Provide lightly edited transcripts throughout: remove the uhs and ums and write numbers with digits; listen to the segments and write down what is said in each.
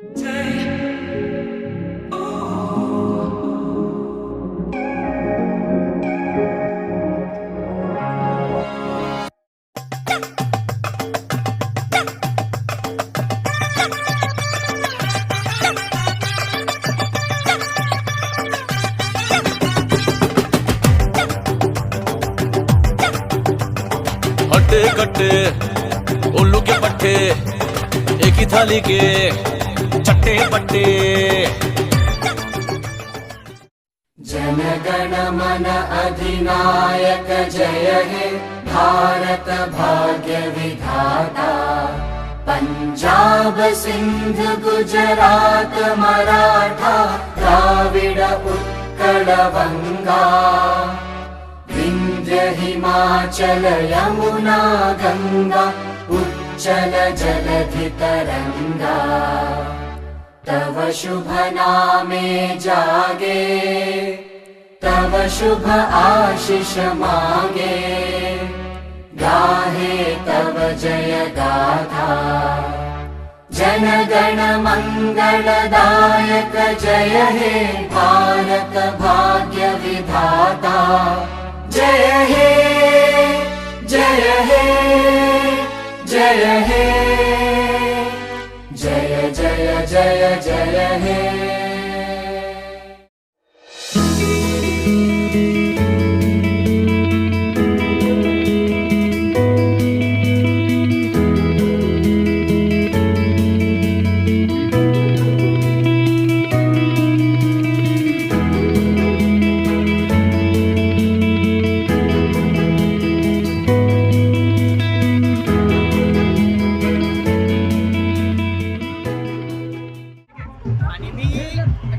हट्टे कट्टे उल्लू के पट्टे एक ही थाली के चट्टे पट्टे। जनगण मन अधिनायक जय हे भारत भाग्य विधाता। पंजाब सिंध गुजरात मराठा द्राविड उत्कल बंगा। विंध्य हिमाचल यमुना गंगा उच्चल जलधि तरंगा। तव शुभ नामे जागे तव शुभ आशीष मांगे। गाहे तव जय गाथा जनगण मंगलदायक जय हे भारत भाग्य विधाता। जय हे जय हे जय हे जय जय जय जय हे।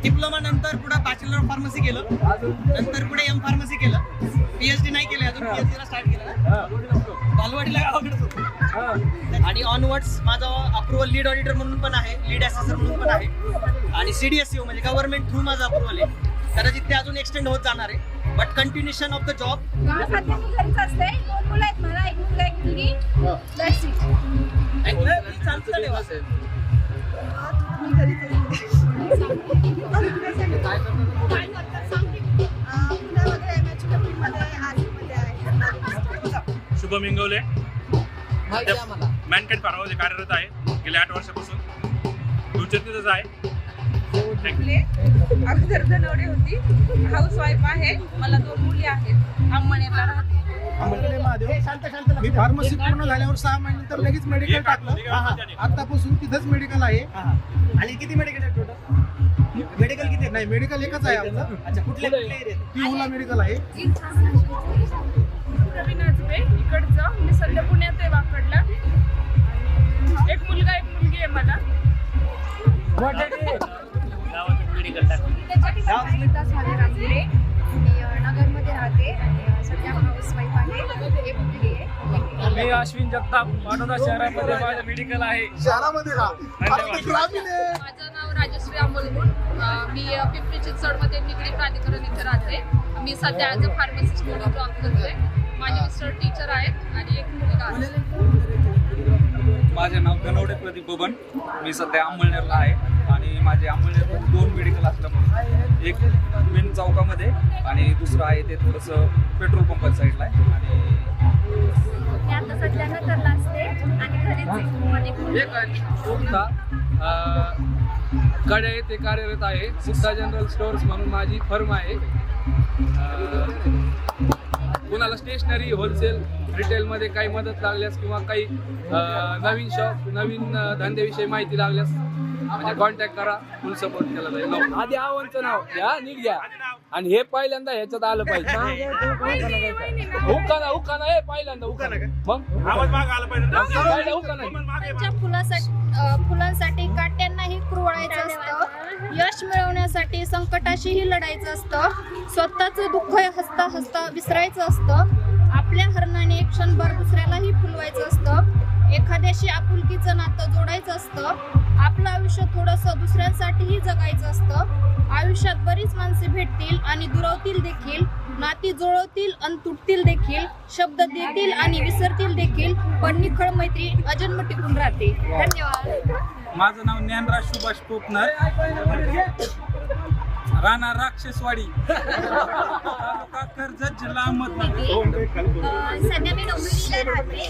डिप्लोमा नंतर पुढे बॅचलर ऑफ फार्मसी केलं, नंतर पुढे एम फार्मसी केलं, पीएचडी नाही केलं अजून, पीएचडी ला स्टार्ट केलं बालवाडीला गावाकडे होतो। आणि ऑनवर्ड्स माझं अप्रुव्हल लीड ऑडिटर म्हणून पण आहे, लीड असेसर म्हणून पण आहे आणि सीडीएसयू म्हणजे गव्हर्नमेंट थ्रू माझं अप्रुव्हल आहे। कदाचित ते अजून एक्सटेंड होत जाणार आहे, but continuation of the job. सध्या मी घरीच असते, 2 मुलं आहेत मला, एक मुलगा एक मुलगी। That's it. Shubham Ingawale Mankind फार्मामध्ये कार्यरत आहे गेल्या 8 वर्षापासून। फ्युचर तिथंच आहे। अगोदर जनवरी होती, हाऊस वाईफ आहे, मला 2 मुली आहेत, अंमळनेरला राहते। मी फार्मसी पूर्ण झाल्यावर 6 महिन्यानंतर लगेच मेडिकल टाकलं। आतापासून तिथंच मेडिकल आहे। आणि किती मेडिकल आहे टोटल? मेडिकल किती? नाही, मेडिकल एकच आहे आपलं। अच्छा, कुठले एरिया? पिहुला मेडिकल आहे। रवी नाजबे इकडचं, मी सध्या पुण्यात आहे वाकडला। एक मुलगा एक मुलगी आहे मला। नगरमध्ये राहते आणि सध्या हाऊस वाईफ आहे, एक मुलगी आहे। मी अश्विन जगताप, पाटोदा शहरामध्ये माझं मेडिकल आहे। शहरामध्ये माझं नाव राजश्री अमोलगुण, मी पिंपरी चिंचवडमध्ये निगडी प्राधिकरण इथे राहते। मी सध्या ॲज अ फार्मासिस्ट म्हणून जॉब करते। माझे मिस्टर टीचर आहेत आणि एक मुलगा आहे। माझे नाव गणवडे प्रदीप बबन, मी सध्या अंमळनेरला आहे आणि माझे अंमळनेरमध्ये 2 मेडिकल असल्यामुळे एक मेन चौकामध्ये आणि दुसरं आहे ते थोडंसं पेट्रोल पंपाच्या साईडला आहे। आणि मी आता सध्या नगरला असते आणि घरीच आहे। कडे येथे कार्यरत आहे। सिद्धा जनरल स्टोअर्स म्हणून माझी फर्म आहे। कुणाला स्टेशनरी होलसेल रिटेलमध्ये काही मदत लागल्यास किंवा काही नवीन शॉप नवीन धंद्याविषयी माहिती लागल्यास म्हणजे कॉन्टॅक्ट करा, फुल सपोर्ट केला जाईल। आधी आव्हानचं नाव घ्या, नीट घ्या आणि हे पहिल्यांदा ह्याच्यात आलं पाहिजे। उकाना हे पहिल्यांदा उकाना मग आवाज माग आला पाहिजे। फुलांसाठी काट्यांनाही कुरवाळायचं असतं, यश मिळवण्यासाठी संकटाशीही लढायचं असतं, स्वतःचं दुःख हसता हसता विसरायचं असतं, आपल्या हरणाने एक क्षणभर दुसऱ्यालाही फुलवायचं असतं, एखाद्याशी आपुलकीचं नातं जोडायचं असतं, आपलं आयुष्य थोडंसं दुसऱ्यांसाठीही जगायचं असतं। आयुष्यात बरीच माणसे भेटतील आणि दुरावतील देखील, नाती जुळवतील आणि तुटतील देखील, शब्द देतील आणि विसरतील देखील, पण निखळ मैत्री अजन्म टिकून राहते। धन्यवाद। माझं नाव ज्ञानराज सुभाष कोपनर, राहणार राक्षसवाडी, तालुका कर्जत, जिल्हा अहमदनगर. सध्या मी डोंबिवलीला राहते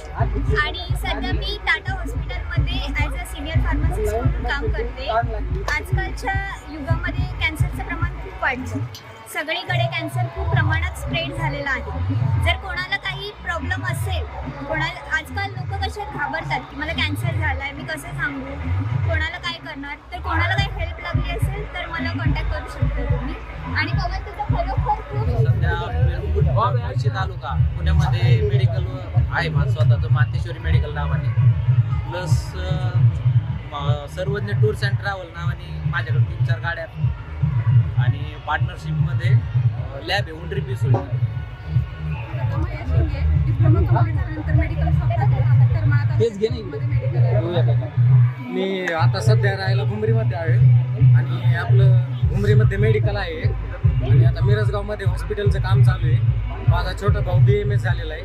आणि सध्या मी टाटा हॉस्पिटलमध्ये ॲज अ सिनियर फार्मासिस्ट म्हणून काम करते. आजकालच्या युगामध्ये कॅन्सरचं प्रमाण खूप वाढलं. सगळीकडे कॅन्सर खूप प्रमाणात स्प्रेड झालेला आहे. जर कोणाला काही प्रॉब्लेम असेल, कोणाला आजकाल लोक कसे घाबरतात की मला कॅन्सर झाला आहे, मी कसं सांगू, कोणाला काय करणार, तर कोणाला काही हेल्प लागली असेल तर मला कॉन्टॅक्ट करू शकता तुम्ही. आणि पवन तुझं खरोखर खूप मुळशी तालुका पुण्यामध्ये मेडिकल आहे माझं स्वतःचं, मातेश्वरी मेडिकल नावाने, प्लस सर्वज्ञ टूर्स अँड ट्रॅव्हल नावाने माझ्याकडे 3-4 गाड्या आणि पार्टनरशिपमध्ये लॅब आहे उंडरी पिसोळी. तेच घे नाही. मी आता सध्या राहायला घुमरीमध्ये आहे आणि आपलं घुमरीमध्ये मेडिकल आहे आणि आता मिरजगावमध्ये हॉस्पिटलचं काम चालू आहे. माझा छोटा भाऊ BMS झालेला आहे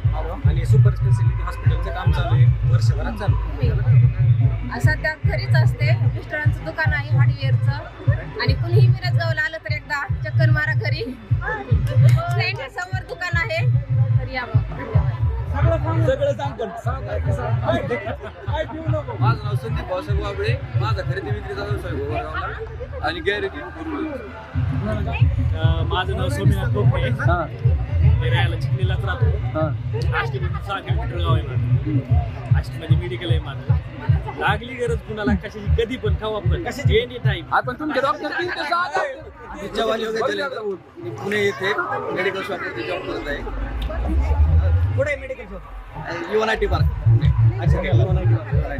आणि सुपर स्पेशालिटी हॉस्पिटलचं काम चालू आहे, वर्षभरात चालू आहे. सध्या घरीच असते. मिस्टरांचं दुकान आहे हार्डवेअरचं आणि कुणीही मिरजगावला आलं तर एकदा चक्कर मारा घरी. फ्रेंडच्या समोर दुकान आहे, तर या मग. माझं नाव संदीप भाऊसाहेब वाबळे, माझा खरेदी विक्रीचा व्यवसाय गोगावला आणि गॅरेज. माझं नाव सोमनाथ कोपरे, मी राहायला चिखलीलाच राहतो. आष्टीमध्ये 6 किलोमीटर गाव आहे माझं. आष्टीमध्ये मेडिकल आहे माझं. लागली गरज कुणाला कशाची, कधी पण खावा पण कशाची, एनी टाईम. आपण तुमचे डॉक्टर पुणे येथे मेडिकल शॉपमध्ये जॉब करत आहे. कुठे मेडिकल शॉप? UNIT park.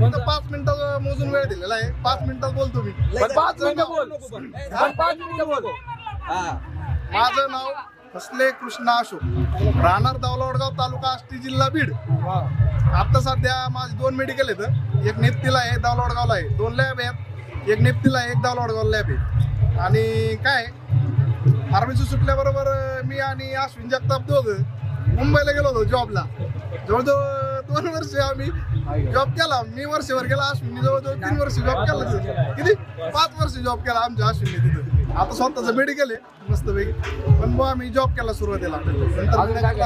फक्त 5 मिनिटं मोजून वेळ दिलेला आहे. 5 मिनिटात बोलतो मी. 5 मिनिटं बोल. 5 मिनिटं बोल. माझं नाव हसले कृष्णा अशोक, राहणार दावलवडगाव, तालुका आष्टी, जिल्हा बीड. आता सध्या माझे 2 मेडिकल आहेत. एक नेप्तीला आहे, दावलवडगावला आहे. 2 लॅब आहेत, एक नेप्तीला आहे, एक दावलवडगावला लॅब आहे. आणि काय फार्मसी सुटल्याबरोबर मी आणि अश्विन जगताप दोघं मुंबईला गेलो होतो जॉबला. जवळजवळ 2 वर्ष आम्ही जॉब केला. मी वर्षभर केला, अश्विनने जवळजवळ 3 वर्ष जॉब केला. किती 5 वर्ष जॉब केला आमच्या अश्विनने तिथं. आता स्वतःचं मेडिकल आहे मस्तपैकी. पण मग आम्ही जॉब केला सुरुवातीला. नंतर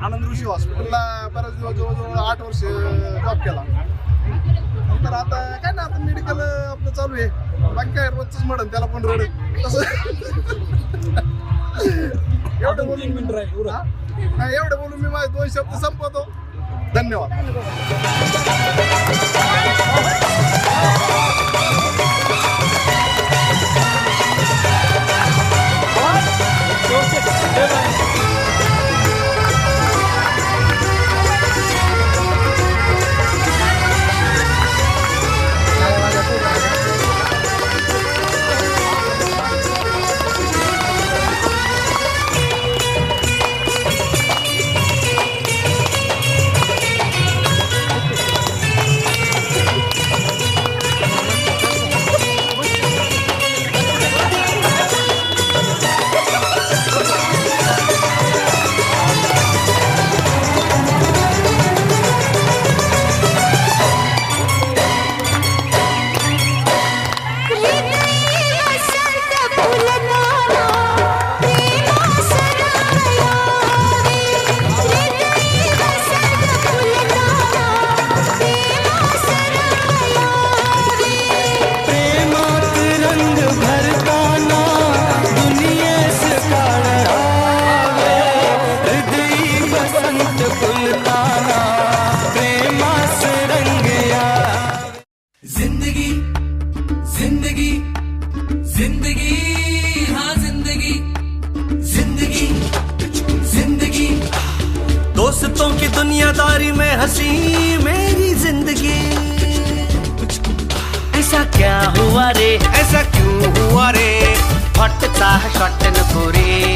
आनंद ऋषी हॉस्पिटलला बऱ्याच दिवस जवळजवळ 8 वर्ष जॉब केला. नंतर आता काय ना, आता मेडिकल आपलं चालू आहे. बाकी काय रोजच मडन त्याला पण रड तसं. एवढं बोलून मी माझे 2 शब्द संपवतो. धन्यवाद. दोस्तों की दुनियादारी में हंसी मेरी जिंदगी. ऐसा क्या हुआ रे, ऐसा क्यों हुआ रे, फटता है शॉट नको रे,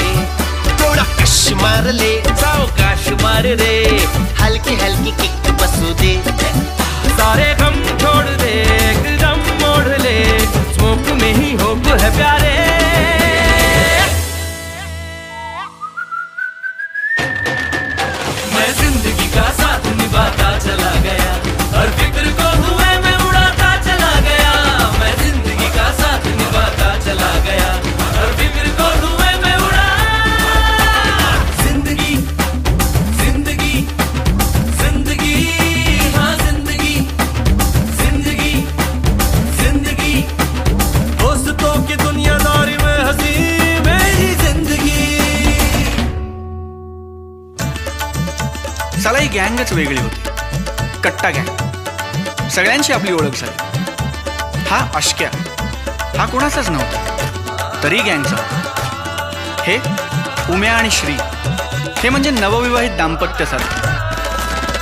थोड़ा कश मार ले, सावकाश मार रे, हल्की हल्की किक बसू दे, सारे गम छोड़ दे, एकदम मोड़ ले, स्मोक में ही होप है प्यारे. मैं जिंदगी का साथ निभाता चला गया, हर फिक्र को धुएं में उड़ाता गँगच वेगळी होती, कट्टा गँग. सगळ्यांची आपली ओळख झाली. हा अश्क्या, हा कोणाचाच नव्हता, तरी गँगचा होता. हे उम्या आणि श्री, हे म्हणजे नवविवाहित दाम्पत्यासारखं,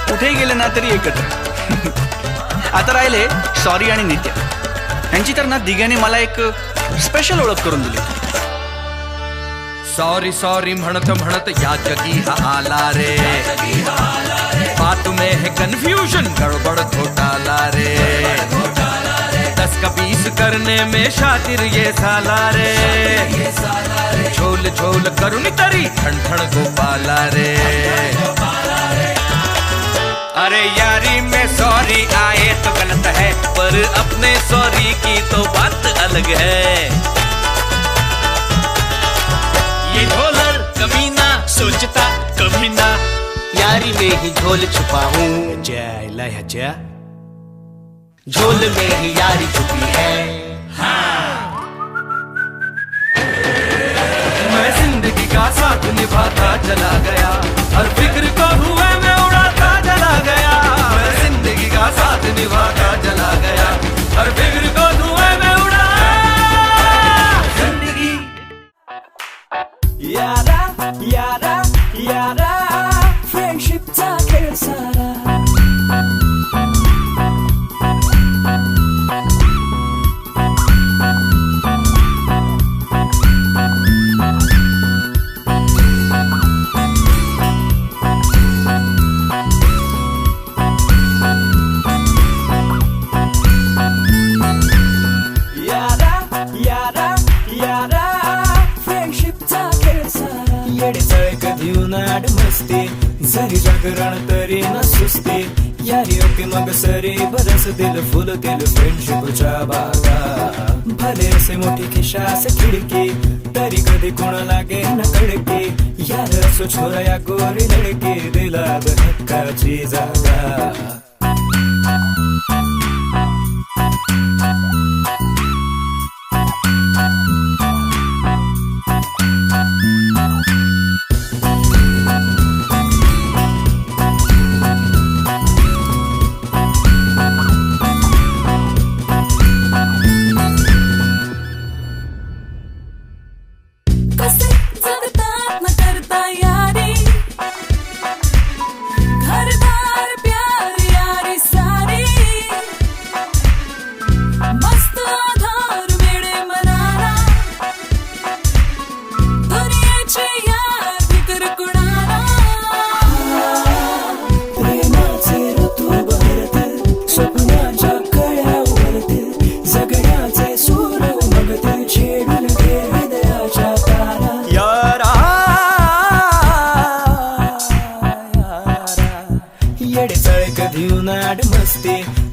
कुठेही गेले ना तरी एकत्र. आता राहिले सॉरी आणि नित्या. यांची तर ना दिघ्याने मला एक स्पेशल ओळख करून दिली. सॉरी सॉरी म्हणत म्हणत या जगी हा आला रे, बात में है कंफ्यूजन, गड़बड़ घोटाला रे, 10 का 20 करने में शातिर ये साला रे, झोल झोल करुणी तरी ठण ठण गोपाला रे. अरे यारी में सॉरी आए तो गलत है, पर अपने सॉरी की तो बात अलग है. ये झोलर कमीना सोचता कभी ना, यारी में ही झोल छुपा हूँ. ह्याच्या झोल में ही यारी छुपी है. मैं जिंदगी का साथ निभाता चला गया, हर फिक्र को हुए में उड़ाता चला गया. मैं जिंदगी का साथ निभाता चला गया, हर फिक्र को धुएं में उड़ा जिंदगी. यारा यारा यारा, फ्रेंडशिपचा खेळ सारा. मस्ती जरी जागरण तरी न सुस्ती, यारी ओके मग सरी बरस दिल फुल दिल फ्रेंडशिपच्या बागा. भले असे मोठी खिशा से खिडकी, तरी कधी कोण लागे न कडकी, यार असो छोरा या गोरी लडकी, दिलात हक्काची जागा.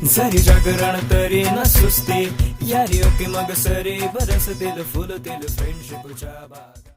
जरी जागरण तरी न सुस्ती, यारी ओके मग सरी बरस दिल फुल दिल फ्रेंडशिपच्या बागा.